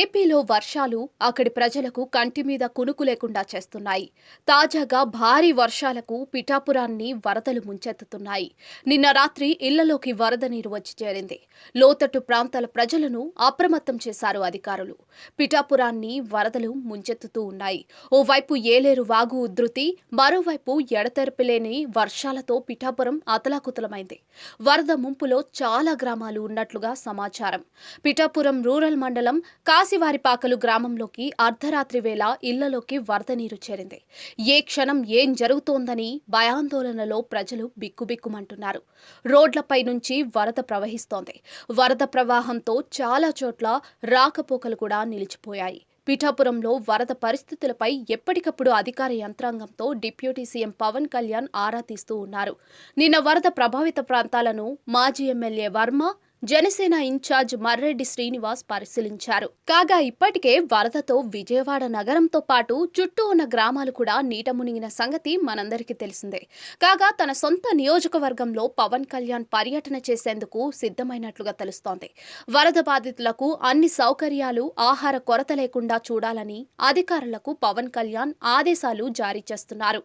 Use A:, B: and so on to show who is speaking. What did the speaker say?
A: ఏపీలో వర్షాలు అక్కడి ప్రజలకు కంటి మీద కునుకు లేకుండా చేస్తున్నాయి. తాజాగా భారీ వర్షాలకు పిఠాపురాన్ని వరదలు ముంచెత్తుతున్నాయి. నిన్న రాత్రి ఇళ్లలోకి వరద నీరు వచ్చి చేరింది. లోతట్టు ప్రాంతాల ప్రజలను అప్రమత్తం చేశారు అధికారులు. పిఠాపురాన్ని వరదలు ముంచెత్తుతూ ఉన్నాయి. ఓవైపు ఏలేరు వాగు ఉధృతి, మరోవైపు ఎడతెరపిలేని వర్షాలతో పిఠాపురం అతలాకుతలమైంది. వరద ముంపులో చాలా గ్రామాలు ఉన్నట్లుగా సమాచారం. పిఠాపురం రూరల్ మండలం కాశీవారిపాకలు గ్రామంలోకి అర్ధరాత్రి వేళ ఇళ్లలోకి వరద నీరు చేరింది. ఏ క్షణం ఏం జరుగుతోందని భయాందోళనలో ప్రజలు బిక్కుబిక్కుమంటున్నారు. రోడ్లపై నుంచి వరద ప్రవహిస్తోంది. వరద ప్రవాహంతో చాలా చోట్ల రాకపోకలు కూడా నిలిచిపోయాయి. పిఠాపురంలో వరద పరిస్థితులపై ఎప్పటికప్పుడు అధికార యంత్రాంగంతో డిప్యూటీ సీఎం పవన్ కళ్యాణ్ ఆరా తీస్తూ ఉన్నారు. నిన్న వరద ప్రభావిత ప్రాంతాలను మాజీ ఎమ్మెల్యే వర్మ, జనసేన ఇన్ఛార్జ్ మర్రెడ్డి శ్రీనివాస్ పరిశీలించారు. కాగా ఇప్పటికే వరదతో విజయవాడ నగరంతో పాటు చుట్టూ ఉన్న గ్రామాలు కూడా నీట మునిగిన సంగతి మనందరికీ తెలిసిందే. కాగా తన సొంత నియోజకవర్గంలో పవన్ కళ్యాణ్ పర్యటన చేసేందుకు సిద్ధమైనట్లుగా తెలుస్తోంది. వరద బాధితులకు అన్ని సౌకర్యాలు, ఆహార కొరత లేకుండా చూడాలని అధికారులకు పవన్ కళ్యాణ్ ఆదేశాలు జారీ చేస్తున్నారు.